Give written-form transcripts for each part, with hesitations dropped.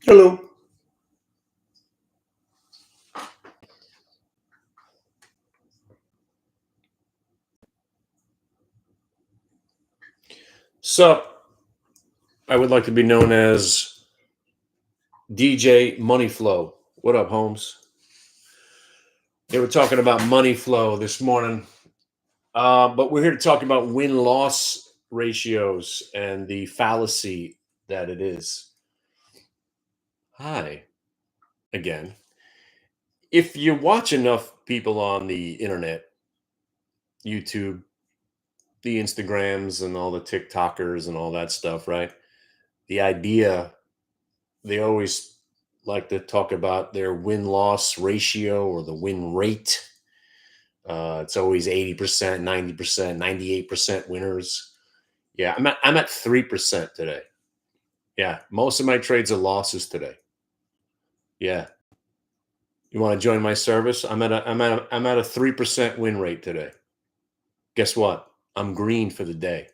Hello. So, I would like to be known as DJ Money Flow. What up, Holmes? They were talking about money flow this morning, but we're here to talk about win loss ratios and the fallacy that it is. Hi, again. If you watch enough people on the internet, YouTube, the Instagrams, and all the TikTokers and all that stuff, right? The idea they always like to talk about their win loss ratio or the win rate. It's always 80%, 90%, 98% winners. Yeah, I'm at 3% today. Yeah, most of my trades are losses today. Yeah. You want to join my service? I'm at a 3% win rate today. Guess what? I'm green for the day.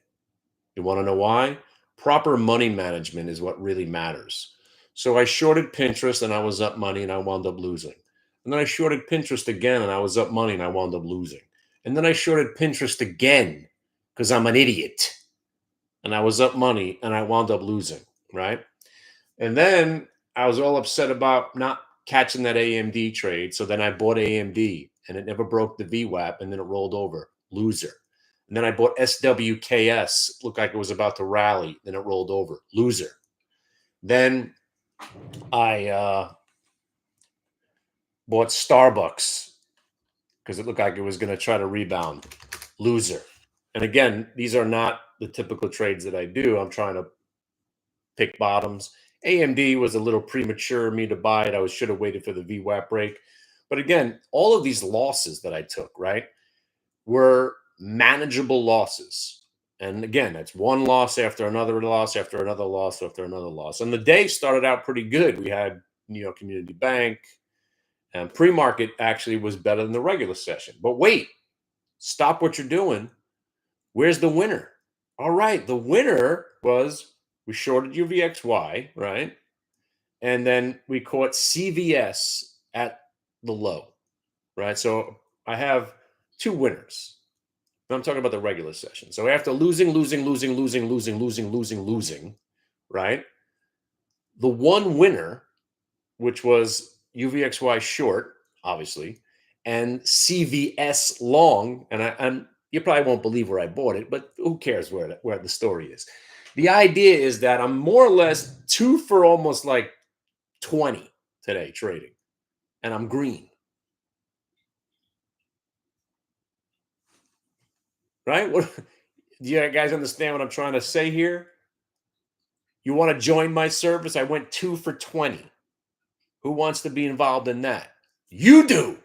You want to know why? Proper money management is what really matters. So I shorted Pinterest and I was up money and I wound up losing. And then I shorted Pinterest again and I was up money and I wound up losing. And then I shorted Pinterest again because I'm an idiot. And I was up money and I wound up losing, right? And then I was all upset about not catching that AMD trade. So then I bought AMD and it never broke the VWAP and then it rolled over. Loser. And then I bought SWKS. Looked like it was about to rally. Then it rolled over. Loser. Then I bought Starbucks because it looked like it was going to try to rebound. Loser. And again, these are not the typical trades that I do. I'm trying to pick bottoms. AMD was a little premature of me to buy it. I should have waited for the VWAP break. But again, all of these losses that I took, right, were manageable losses. And again, that's one loss after another loss after another loss after another loss. And the day started out pretty good. We had New York Community Bank, and pre-market actually was better than the regular session. But wait, stop what you're doing. Where's the winner? All right, the winner was we shorted UVXY, right? And then we caught CVS at the low, right? So I have two winners. I'm talking about the regular session. So after losing, right? The one winner, which was UVXY short, obviously, and CVS long, and you probably won't believe where I bought it, but who cares where the story is? The idea is that I'm more or less two for almost like 20 today trading, and I'm green. Right? What do you guys understand what I'm trying to say here? You want to join my service? I went 2 for 20. Who wants to be involved in that? You do.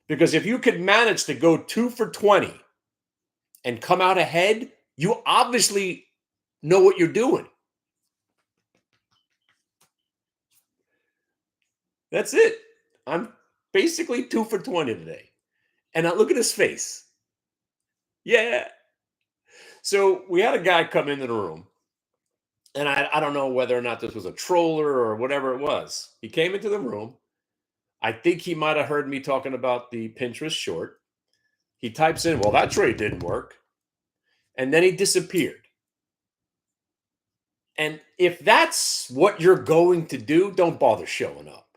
Because if you could manage to go 2 for 20 and come out ahead, you obviously know what you're doing. That's it. I'm basically 2 for 20 today. And now look at his face. Yeah. So we had a guy come into the room, and I don't know whether or not this was a troller or whatever it was. He came into the room. I think he might have heard me talking about the Pinterest short. He types in, well, that trade didn't work. And then he disappeared. And if that's what you're going to do, don't bother showing up.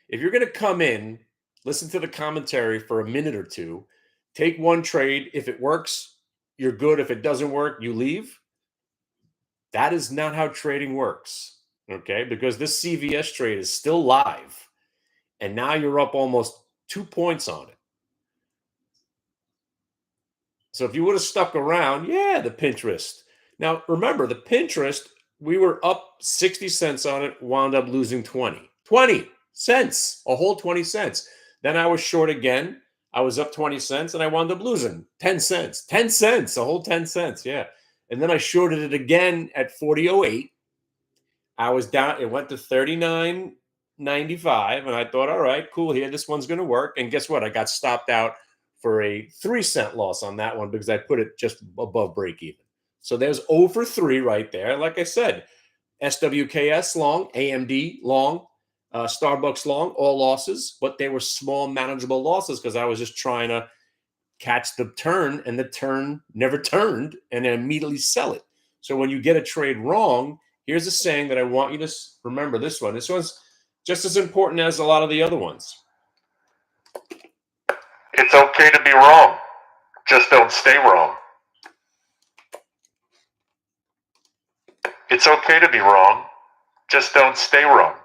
If you're going to come in, listen to the commentary for a minute or two, take one trade. If it works, you're good. If it doesn't work, you leave. That is not how trading works. Okay. Because this CVS trade is still live. And now you're up almost 2 points on it. So if you would have stuck around, yeah, the Pinterest. Now, remember, the Pinterest, we were up 60 cents on it, wound up losing 20. 20 cents, a whole 20 cents. Then I was short again. I was up 20 cents and I wound up losing 10 cents. 10 cents, a whole 10 cents, yeah. And then I shorted it again at 40.08. I was down, it went to 39.95. And I thought, all right, cool, here, this one's going to work. And guess what? I got stopped out for a 3-cent loss on that one because I put it just above break even. So there's 0 for 3 right there. Like I said, SWKS long, AMD long, Starbucks long, all losses, but they were small, manageable losses because I was just trying to catch the turn, and the turn never turned, and then immediately sell it. So when you get a trade wrong, here's a saying that I want you to remember. This one. This one's just as important as a lot of the other ones. It's okay to be wrong. Just don't stay wrong. It's okay to be wrong. Just don't stay wrong.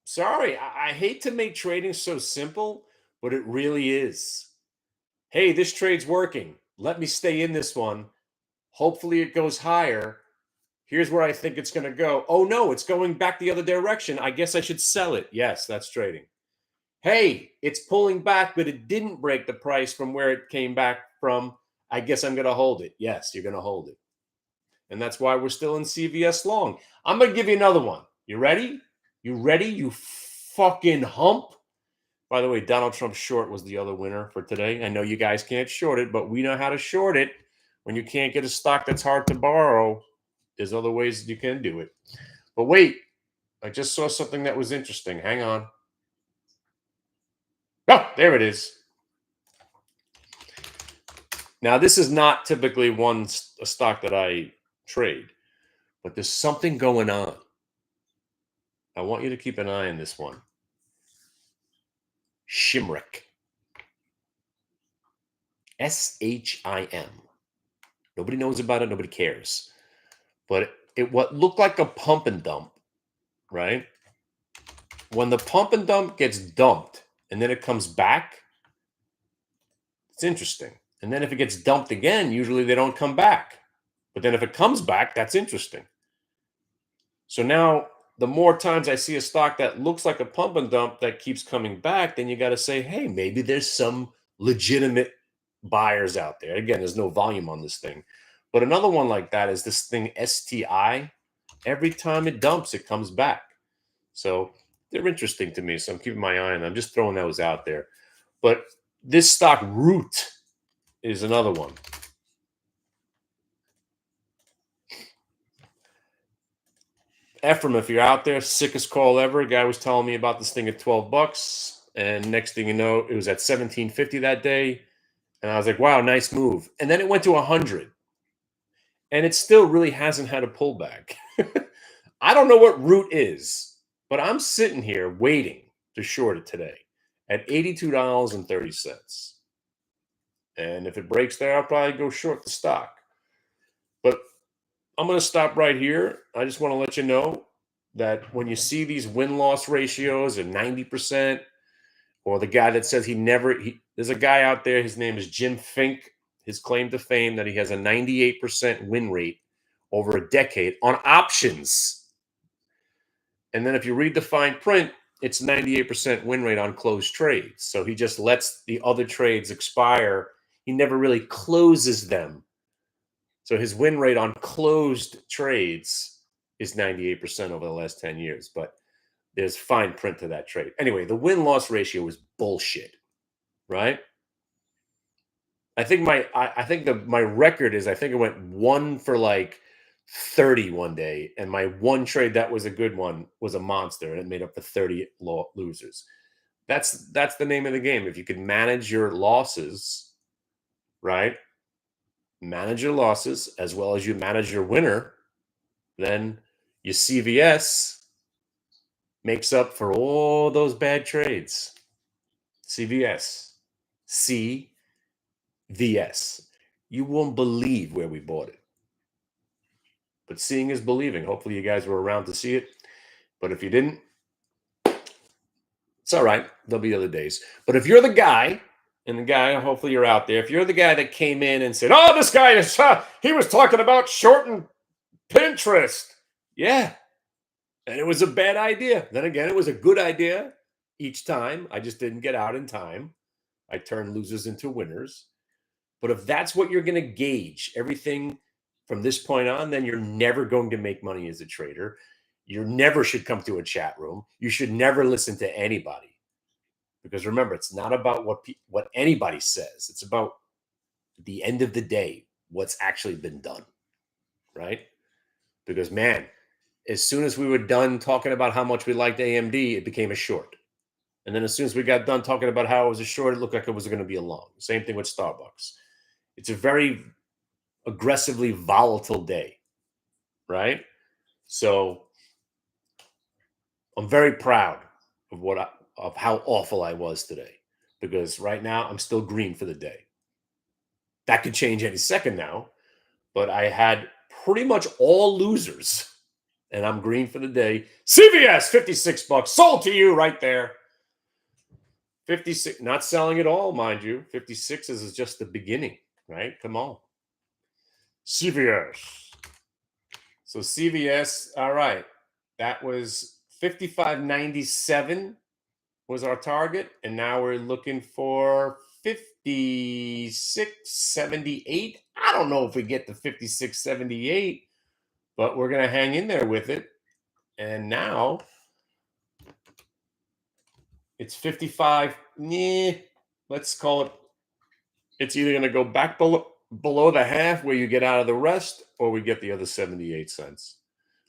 Sorry, I hate to make trading so simple, but it really is. Hey, this trade's working. Let me stay in this one. Hopefully it goes higher. Here's where I think it's going to go. Oh, no, it's going back the other direction. I guess I should sell it. Yes, that's trading. Hey, it's pulling back, but it didn't break the price from where it came back from. I guess I'm going to hold it. Yes, you're going to hold it. And that's why we're still in CVS long. I'm going to give you another one. You ready? You ready, you fucking hump? By the way, Donald Trump short was the other winner for today. I know you guys can't short it, but we know how to short it. When you can't get a stock that's hard to borrow, there's other ways that you can do it. But wait, I just saw something that was interesting. Hang on. Oh, there it is. Now, this is not typically a stock that I trade, but there's something going on. I want you to keep an eye on this one. Shimrick. SHIM. Nobody knows about it. Nobody cares. But what looked like a pump and dump, right? When the pump and dump gets dumped and then it comes back, it's interesting. And then if it gets dumped again, usually they don't come back. But then if it comes back, that's interesting. So now the more times I see a stock that looks like a pump and dump that keeps coming back, then you got to say, hey, maybe there's some legitimate buyers out there. Again, there's no volume on this thing. But another one like that is this thing STI. Every time it dumps, it comes back. So they're interesting to me. So I'm keeping my eye on them. I'm just throwing those out there. But this stock, Root, is another one. Ephraim, if you're out there, sickest call ever. A guy was telling me about this thing at $12. And next thing you know, it was at $17.50 that day. And I was like, wow, nice move. And then it went to 100. And it still really hasn't had a pullback. I don't know what Root is, but I'm sitting here waiting to short it today at $82.30. And if it breaks there, I'll probably go short the stock. But I'm going to stop right here. I just want to let you know that when you see these win-loss ratios at 90%, or the guy that says there's a guy out there, his name is Jim Fink. His claim to fame that he has a 98% win rate over a decade on options. And then if you read the fine print, it's 98% win rate on closed trades. So he just lets the other trades expire. He never really closes them. So his win rate on closed trades is 98% over the last 10 years. But there's fine print to that trade. Anyway, the win-loss ratio is bullshit, right? I think my record is, I think it went 1 for like 30 one day, and my one trade that was a good one was a monster, and it made up the 30 losers. That's the name of the game. If you can manage your losses, right? Manage your losses as well as you manage your winner, then your CVS makes up for all those bad trades. CVS. CVS. You won't believe where we bought it. But seeing is believing. Hopefully you guys were around to see it. But if you didn't, it's all right. There'll be other days. But if you're the guy, and the guy, hopefully you're out there, if you're the guy that came in and said, oh, this guy is, he was talking about shorting Pinterest. Yeah. And it was a bad idea. Then again, it was a good idea each time. I just didn't get out in time. I turned losers into winners. But if that's what you're going to gauge everything from this point on, then you're never going to make money as a trader. You never should come to a chat room. You should never listen to anybody. Because remember, it's not about what anybody says. It's about at the end of the day what's actually been done, right? Because, man, as soon as we were done talking about how much we liked AMD, it became a short. And then as soon as we got done talking about how it was a short, it looked like it was going to be a long. Same thing with Starbucks. It's a very aggressively volatile day, right? So I'm very proud of of how awful I was today, because right now I'm still green for the day. That could change any second now, but I had pretty much all losers, and I'm green for the day. CVS, $56, sold to you right there. 56, not selling it all, mind you. 56 is just the beginning, right? Come on. CVS. So CVS, all right. That was 55.97 was our target, and now we're looking for 56.78. I don't know if we get to 56.78, but we're going to hang in there with it. And now it's 55. Let's call it. It's either going to go back below the half where you get out of the rest, or we get the other 78 cents.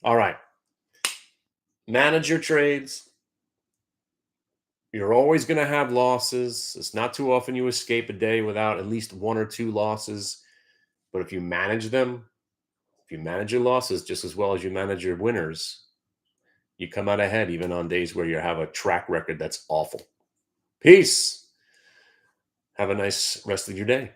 All right. Manage your trades. You're always going to have losses. It's not too often you escape a day without at least one or two losses. But if you manage them, if you manage your losses just as well as you manage your winners, you come out ahead even on days where you have a track record that's awful. Peace. Have a nice rest of your day.